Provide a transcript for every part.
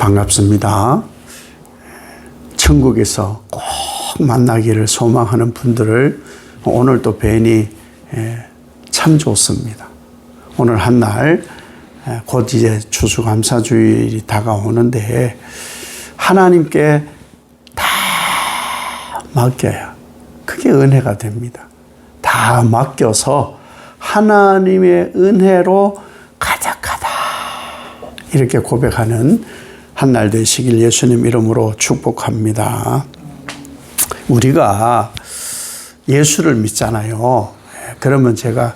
반갑습니다. 천국에서 꼭 만나기를 소망하는 분들을 오늘 또 뵈니 참 좋습니다. 오늘 한날 곧 이제 추수감사주일이 다가오는데 하나님께 다 맡겨야 그게 은혜가 됩니다. 다 맡겨서 하나님의 은혜로 가득하다 이렇게 고백하는 한날 되시길 예수님 이름으로 축복합니다. 우리가 예수를 믿잖아요. 그러면 제가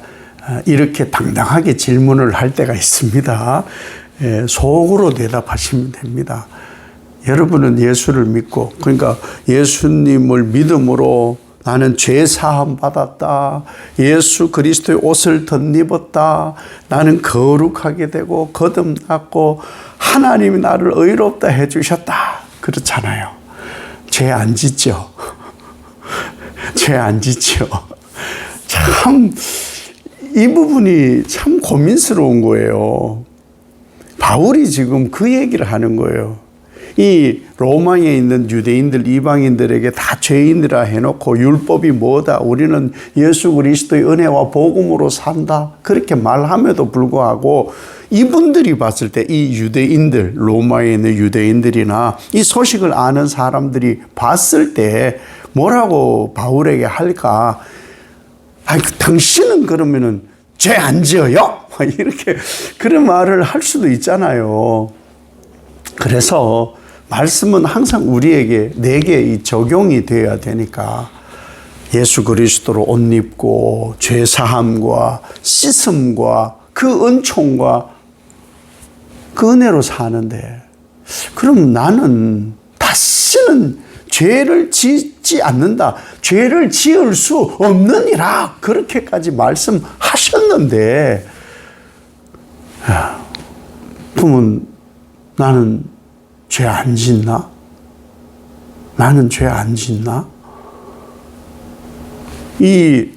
이렇게 당당하게 질문을 할 때가 있습니다. 속으로 대답하시면 됩니다. 여러분은 예수를 믿고, 그러니까 예수님을 믿음으로 나는 죄 사함 받았다. 예수 그리스도의 옷을 덧입었다. 나는 거룩하게 되고 거듭났고 하나님이 나를 의롭다 해주셨다. 그렇잖아요. 죄 안 짓죠. 죄 안 짓죠. 참 이 부분이 참 고민스러운 거예요. 바울이 지금 그 얘기를 하는 거예요. 이 로마에 있는 유대인들, 이방인들에게 다 죄인이라 해놓고 율법이 뭐다. 우리는 예수 그리스도의 은혜와 복음으로 산다. 그렇게 말함에도 불구하고 이분들이 봤을 때 이 유대인들, 로마에 있는 유대인들이나 이 소식을 아는 사람들이 봤을 때 뭐라고 바울에게 할까? 아니, 당신은 그러면은 죄 안 지어요? 이렇게 그런 말을 할 수도 있잖아요. 그래서 말씀은 항상 우리에게, 내게 이 적용이 되어야 되니까 예수 그리스도로 옷 입고 죄 사함과 씻음과 그 은총과 그 은혜로 사는데, 그럼 나는 다시는 죄를 짓지 않는다. 죄를 지을 수 없느니라. 그렇게까지 말씀하셨는데, 그러면 나는 죄 안 짓나? 나는 죄 안 짓나? 이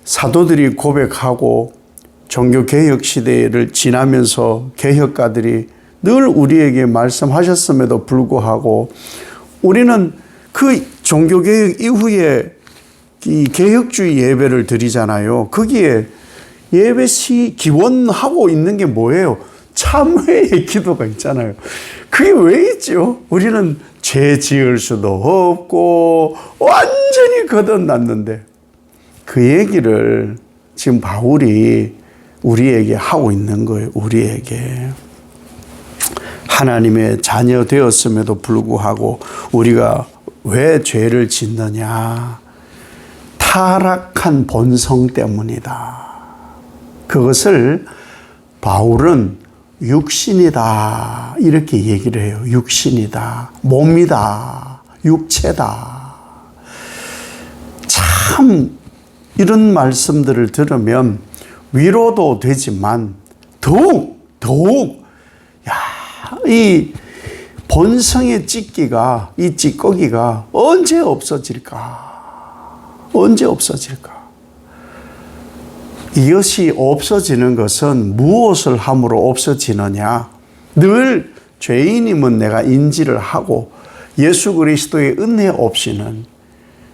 사도들이 고백하고 종교개혁 시대를 지나면서 개혁가들이 늘 우리에게 말씀하셨음에도 불구하고 우리는 그 종교개혁 이후에 이 개혁주의 예배를 드리잖아요. 거기에 예배시 기원하고 있는 게 뭐예요? 참회의 기도가 있잖아요. 그게 왜 있죠? 우리는 죄 지을 수도 없고 완전히 거듭났는데, 그 얘기를 지금 바울이 우리에게 하고 있는 거예요. 우리에게. 하나님의 자녀 되었음에도 불구하고 우리가 왜 죄를 짓느냐? 타락한 본성 때문이다. 그것을 바울은 육신이다 이렇게 얘기를 해요. 육신이다, 몸이다, 육체다. 참 이런 말씀들을 들으면 위로도 되지만 더욱 이 본성의 찢기가, 이 찌꺼기가 언제 없어질까? 언제 없어질까? 이것이 없어지는 것은 무엇을 함으로 없어지느냐? 늘 죄인임은 내가 인지를 하고 예수 그리스도의 은혜 없이는,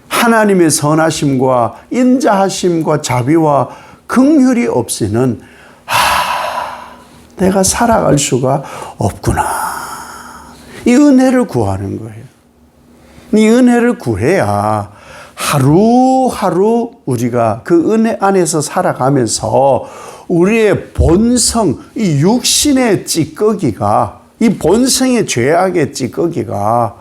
하나님의 선하심과 인자하심과 자비와 긍휼이 없이는 내가 살아갈 수가 없구나. 이 은혜를 구하는 거예요. 이 은혜를 구해야 하루하루 우리가 그 은혜 안에서 살아가면서 우리의 본성, 이 육신의 찌꺼기가, 이 본성의 죄악의 찌꺼기가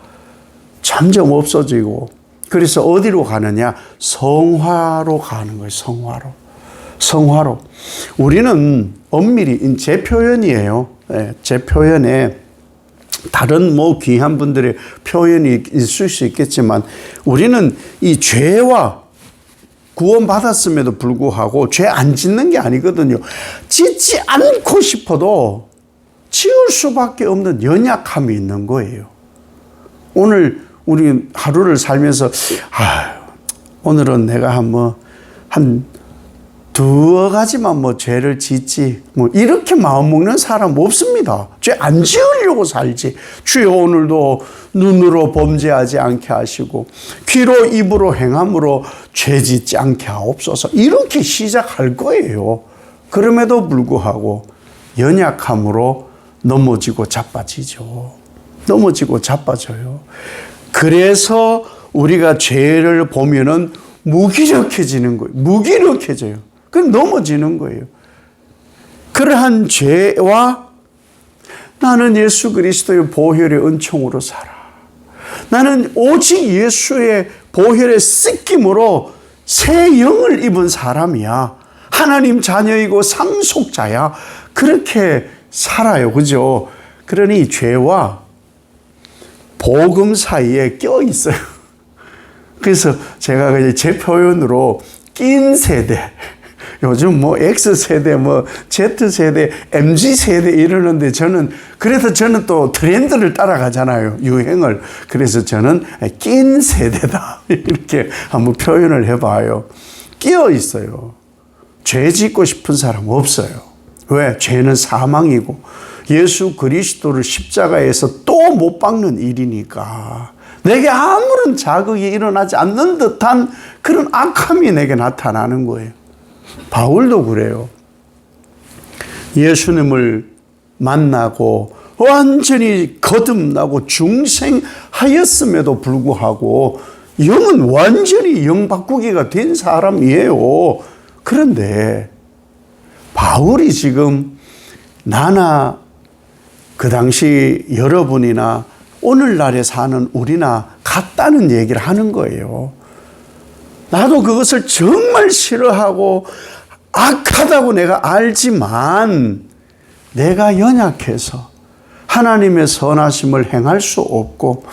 점점 없어지고, 그래서 어디로 가느냐? 성화로 가는 거예요. 성화로. 우리는 엄밀히 제 표현이에요. 제 표현에 다른 귀한 분들의 표현이 있을 수 있겠지만, 우리는 이 죄와 구원받았음에도 불구하고 죄 안 짓는 게 아니거든요. 짓지 않고 싶어도 지을 수밖에 없는 연약함이 있는 거예요. 오늘 우리 하루를 살면서 오늘은 내가 한 두어 가지만 뭐 죄를 짓지 뭐 이렇게 마음 먹는 사람 없습니다. 죄 안 지으려고 살지. 주여 오늘도 눈으로 범죄하지 않게 하시고 귀로 입으로 행함으로 죄 짓지 않게 하옵소서. 이렇게 시작할 거예요. 그럼에도 불구하고 연약함으로 넘어지고 자빠지죠. 넘어지고 자빠져요. 그래서 우리가 죄를 보면은 무기력해지는 거예요. 무기력해져요. 그럼 넘어지는 거예요. 그러한 죄와 나는 예수 그리스도의 보혈의 은총으로 살아. 나는 오직 예수의 보혈의 씻김으로 새 영을 입은 사람이야. 하나님 자녀이고 상속자야. 그렇게 살아요. 그죠? 그러니 죄와 복음 사이에 껴 있어요. 그래서 제가 제 표현으로 낀 세대, 요즘 뭐 X세대, 뭐 Z세대, MZ세대 이러는데 그래서 저는 또 트렌드를 따라가잖아요. 유행을. 그래서 저는 낀 세대다. 이렇게 한번 표현을 해봐요. 끼어 있어요. 죄 짓고 싶은 사람 없어요. 왜? 죄는 사망이고 예수 그리스도를 십자가에서 또 못 박는 일이니까 내게 아무런 자극이 일어나지 않는 듯한 그런 악함이 내게 나타나는 거예요. 바울도 그래요. 예수님을 만나고 완전히 거듭나고 중생하였음에도 불구하고 영은 완전히 영 바꾸기가 된 사람이에요. 그런데 바울이 지금 나나 그 당시 여러분이나 오늘날에 사는 우리나 같다는 얘기를 하는 거예요. 나도 그것을 정말 싫어하고 악하다고 내가 알지만 내가 연약해서 하나님의 선하심을 행할 수 없고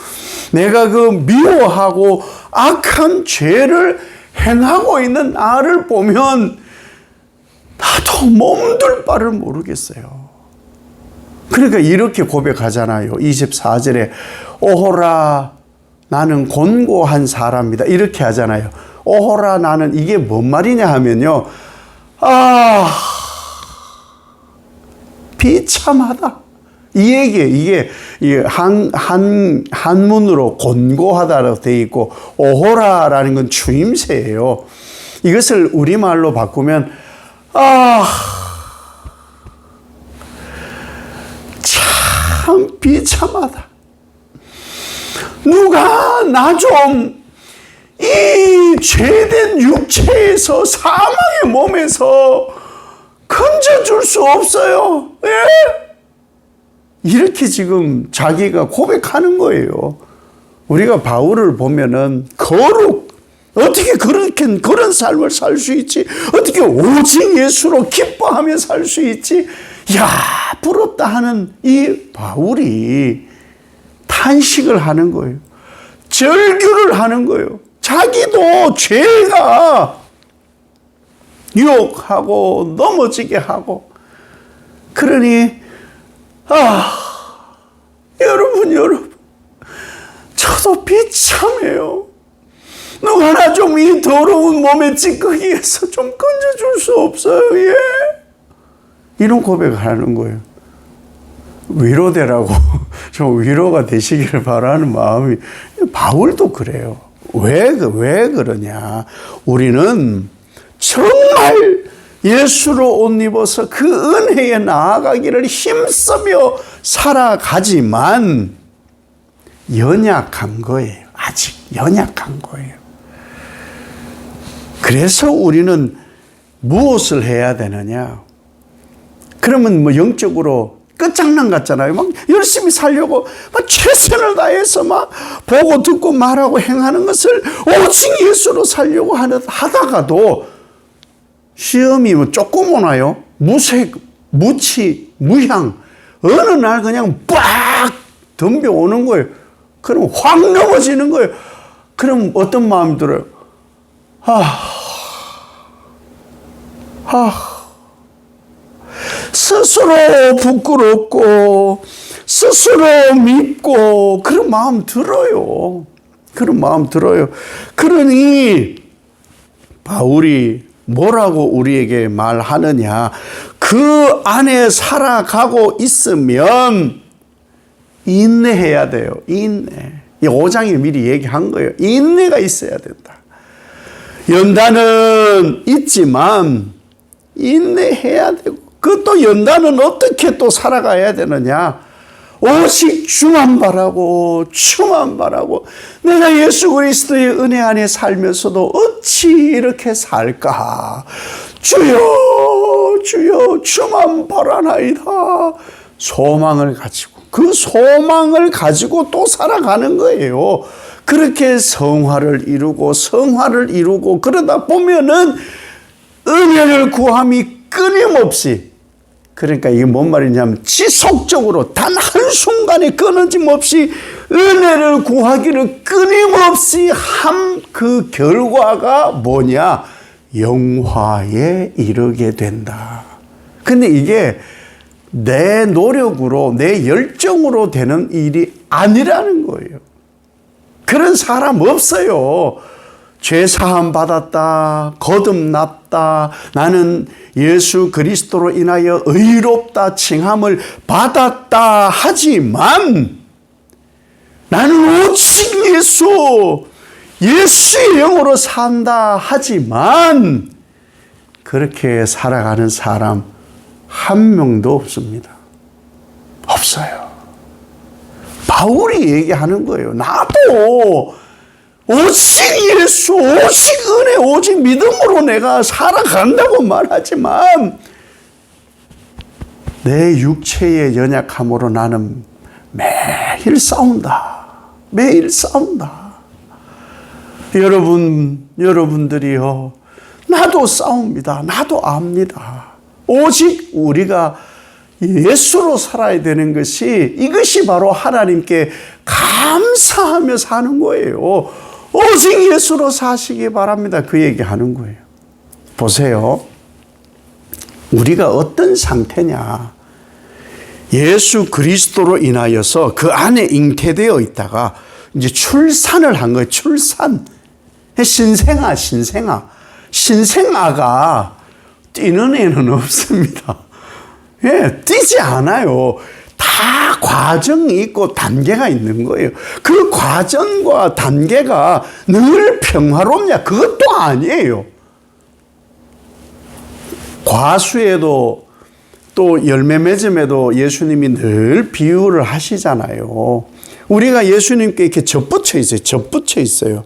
내가 그 미워하고 악한 죄를 행하고 있는 나를 보면 나도 몸둘 바를 모르겠어요. 그러니까 이렇게 고백하잖아요. 24절에 오호라 나는 곤고한 사람이다. 이렇게 하잖아요. 오호라 나는 이게 뭔 말이냐 하면요. 비참하다. 이 얘기에 이게 한문으로 곤고하다라고 되어 있고 오호라라는 건 추임새예요. 이것을 우리말로 바꾸면 참 비참하다. 누가 나 좀 이 죄된 육체에서 사망의 몸에서 건져줄 수 없어요. 예? 이렇게 지금 자기가 고백하는 거예요. 우리가 바울을 보면은 거룩, 어떻게 그렇게 그런 삶을 살 수 있지? 어떻게 오직 예수로 기뻐하며 살 수 있지? 야, 부럽다 하는 이 바울이 탄식을 하는 거예요. 절규를 하는 거예요. 자기도 죄가 유혹하고 넘어지게 하고 그러니 여러분 저도 비참해요. 누가 나 좀 이 더러운 몸의 찌꺼기에서 좀 건져줄 수 없어요. 예? 이런 고백을 하는 거예요. 위로되라고 좀 위로가 되시기를 바라는 마음이. 바울도 그래요. 왜 그러냐? 우리는 정말 예수로 옷 입어서 그 은혜에 나아가기를 힘쓰며 살아가지만 연약한 거예요. 아직 연약한 거예요. 그래서 우리는 무엇을 해야 되느냐? 그러면 뭐 영적으로 끝장난 같잖아요. 막 열심히 살려고 막 최선을 다해서 막 보고 듣고 말하고 행하는 것을 오직 예수로 살려고 하다가도 시험이 뭐 조금 오나요? 무색, 무치, 무향. 어느 날 그냥 빡 덤벼오는 거예요. 그럼 확 넘어지는 거예요. 그럼 어떤 마음이 들어요? 스스로 부끄럽고 스스로 밉고 그런 마음 들어요. 그런 마음 들어요. 그러니 바울이 뭐라고 우리에게 말하느냐? 그 안에 살아가고 있으면 인내해야 돼요. 인내. 이 5장에 미리 얘기한 거예요. 인내가 있어야 된다. 연단은 있지만 인내해야 되고, 그것도 연단은 어떻게 또 살아가야 되느냐? 오직 주만 바라고 주만 바라고, 내가 예수 그리스도의 은혜 안에 살면서도 어찌 이렇게 살까? 주여 주여 주만 바라나이다. 소망을 가지고, 그 소망을 가지고 또 살아가는 거예요. 그렇게 성화를 이루고 그러다 보면은 은혜를 구함이 끊임없이, 그러니까 이게 뭔 말이냐면 지속적으로 단 한순간에 끊어짐 없이 은혜를 구하기를 끊임없이 한 그 결과가 뭐냐? 영화에 이르게 된다. 근데 이게 내 노력으로, 내 열정으로 되는 일이 아니라는 거예요. 그런 사람 없어요. 죄 사함 받았다, 거듭났다, 나는 예수 그리스도로 인하여 의롭다 칭함을 받았다 하지만, 나는 오직 예수의 영으로 산다 하지만, 그렇게 살아가는 사람 한 명도 없습니다. 없어요. 바울이 얘기하는 거예요. 나도 오직 예수, 오직 은혜, 오직 믿음으로 내가 살아간다고 말하지만, 내 육체의 연약함으로 나는 매일 싸운다. 매일 싸운다. 여러분들이요, 나도 싸웁니다. 나도 압니다. 오직 우리가 예수로 살아야 되는 것이, 이것이 바로 하나님께 감사하며 사는 거예요. 오직 예수로 사시기 바랍니다. 그 얘기하는 거예요. 보세요. 우리가 어떤 상태냐? 예수 그리스도로 인하여서 그 안에 잉태되어 있다가 이제 출산을 한 거예요. 출산. 신생아가 뛰는 애는 없습니다. 예, 뛰지 않아요. 다 과정이 있고 단계가 있는 거예요. 그 과정과 단계가 늘 평화롭냐? 그것도 아니에요. 과수에도 또 열매 맺음에도 예수님이 늘 비유를 하시잖아요. 우리가 예수님께 이렇게 접붙여 있어요.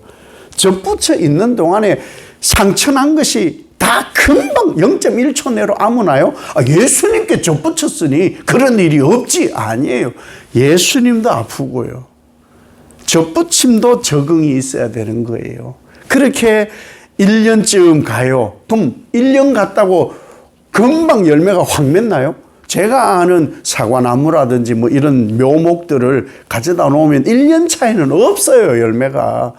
접붙여 있는 동안에 상처난 것이 다 금방 0.1초 내로 아무나요? 예수님께 접붙였으니 그런 일이 없지. 아니에요. 예수님도 아프고요. 접붙임도 적응이 있어야 되는 거예요. 그렇게 1년쯤 가요. 그럼 1년 갔다고 금방 열매가 확 맺나요? 제가 아는 사과나무라든지 뭐 이런 묘목들을 가져다 놓으면 1년 차에는 없어요, 열매가.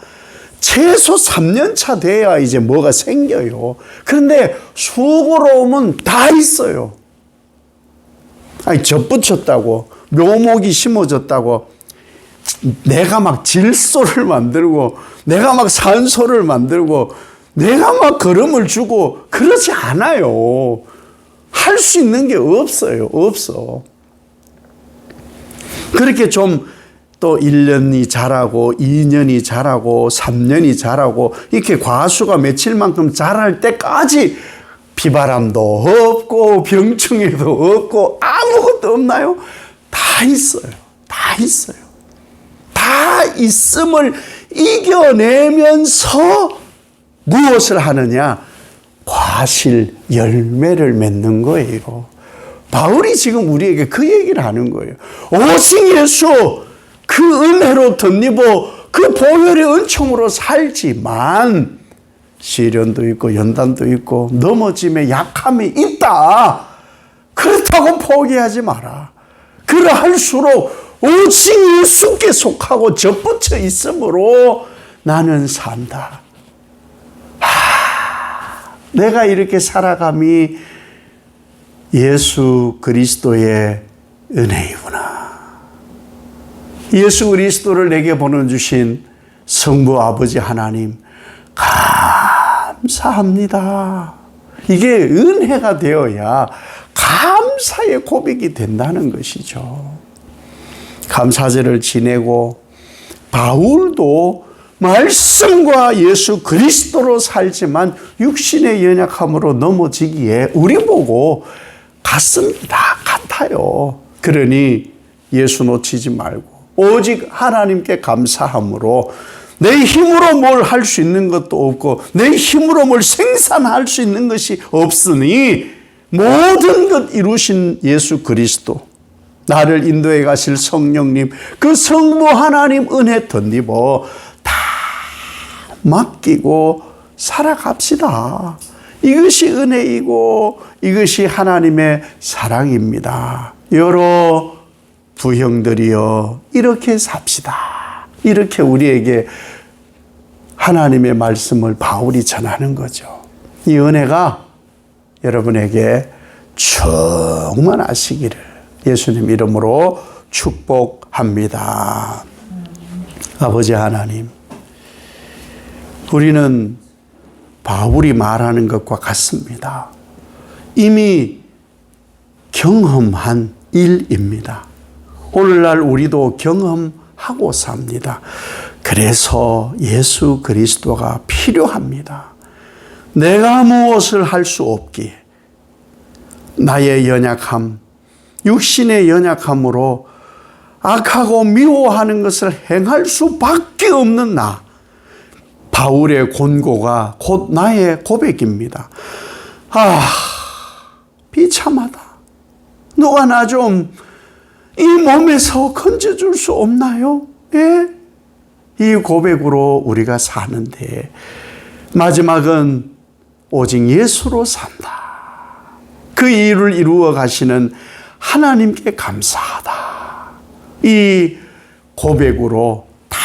최소 3년 차 돼야 이제 뭐가 생겨요. 그런데 수고로움은 다 있어요. 아니, 접붙였다고, 묘목이 심어졌다고, 내가 막 질소를 만들고, 내가 막 산소를 만들고, 내가 막 거름을 주고, 그러지 않아요. 할 수 있는 게 없어요. 없어. 그렇게 좀 또 1년이 자라고 2년이 자라고 3년이 자라고 이렇게 과수가 맺힐 만큼 자랄 때까지 비바람도 없고 병충해도 없고 아무것도 없나요? 다 있어요. 다 있어요. 다 있음을 이겨내면서 무엇을 하느냐? 과실 열매를 맺는 거예요. 바울이 지금 우리에게 그 얘기를 하는 거예요. 오직 예수, 그 은혜로 덧입어 그 보혈의 은총으로 살지만 시련도 있고 연단도 있고 넘어짐의 약함이 있다. 그렇다고 포기하지 마라. 그러할수록 오직 예수께 속하고 접붙여 있으므로 나는 산다. 내가 이렇게 살아감이 예수 그리스도의 은혜이구나. 예수 그리스도를 내게 보내주신 성부 아버지 하나님 감사합니다. 이게 은혜가 되어야 감사의 고백이 된다는 것이죠. 감사절을 지내고 바울도 말씀과 예수 그리스도로 살지만 육신의 연약함으로 넘어지기에 우리 보고 같아요. 그러니 예수 놓치지 말고 오직 하나님께 감사함으로 내 힘으로 뭘 할 수 있는 것도 없고 내 힘으로 뭘 생산할 수 있는 것이 없으니 모든 것 이루신 예수 그리스도, 나를 인도해 가실 성령님, 그 성부 하나님 은혜 덧입어 다 맡기고 살아갑시다. 이것이 은혜이고 이것이 하나님의 사랑입니다. 여러 부형들이여 이렇게 삽시다. 이렇게 우리에게 하나님의 말씀을 바울이 전하는 거죠. 이 은혜가 여러분에게 충만하시기를 예수님 이름으로 축복합니다. 아버지 하나님, 우리는 바울이 말하는 것과 같습니다. 이미 경험한 일입니다. 오늘날 우리도 경험하고 삽니다. 그래서 예수 그리스도가 필요합니다. 내가 무엇을 할 수 없기에 나의 연약함, 육신의 연약함으로 악하고 미워하는 것을 행할 수밖에 없는 나, 바울의 권고가 곧 나의 고백입니다. 비참하다. 누가 나 좀 이 몸에서 건져줄 수 없나요? 예? 이 고백으로 우리가 사는데 마지막은 오직 예수로 산다. 그 일을 이루어 가시는 하나님께 감사하다. 이 고백으로 다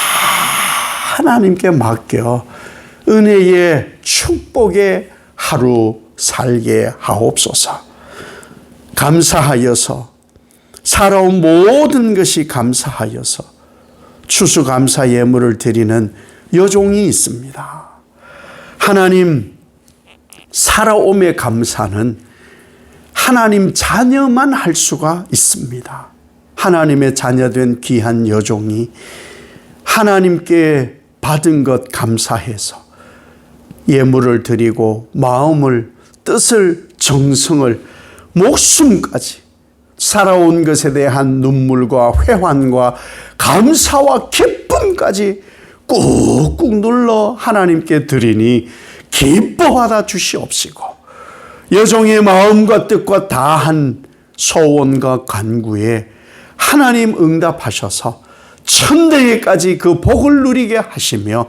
하나님께 맡겨 은혜의 축복의 하루 살게 하옵소서. 감사하여서 살아온 모든 것이 감사하여서 추수감사 예물을 드리는 여종이 있습니다. 하나님, 살아옴의 감사는 하나님 자녀만 할 수가 있습니다. 하나님의 자녀된 귀한 여종이 하나님께 받은 것 감사해서 예물을 드리고 마음을, 뜻을, 정성을, 목숨까지 살아온 것에 대한 눈물과 회환과 감사와 기쁨까지 꾹꾹 눌러 하나님께 드리니 기뻐하다 주시옵시고 여종의 마음과 뜻과 다한 소원과 간구에 하나님 응답하셔서 천대에까지 그 복을 누리게 하시며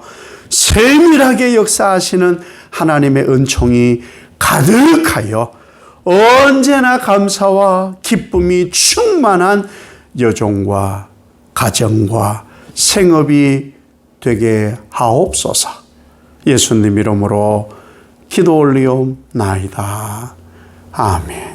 세밀하게 역사하시는 하나님의 은총이 가득하여 언제나 감사와 기쁨이 충만한 여종과 가정과 생업이 되게 하옵소서. 예수님 이름으로 기도 올리옵나이다. 아멘.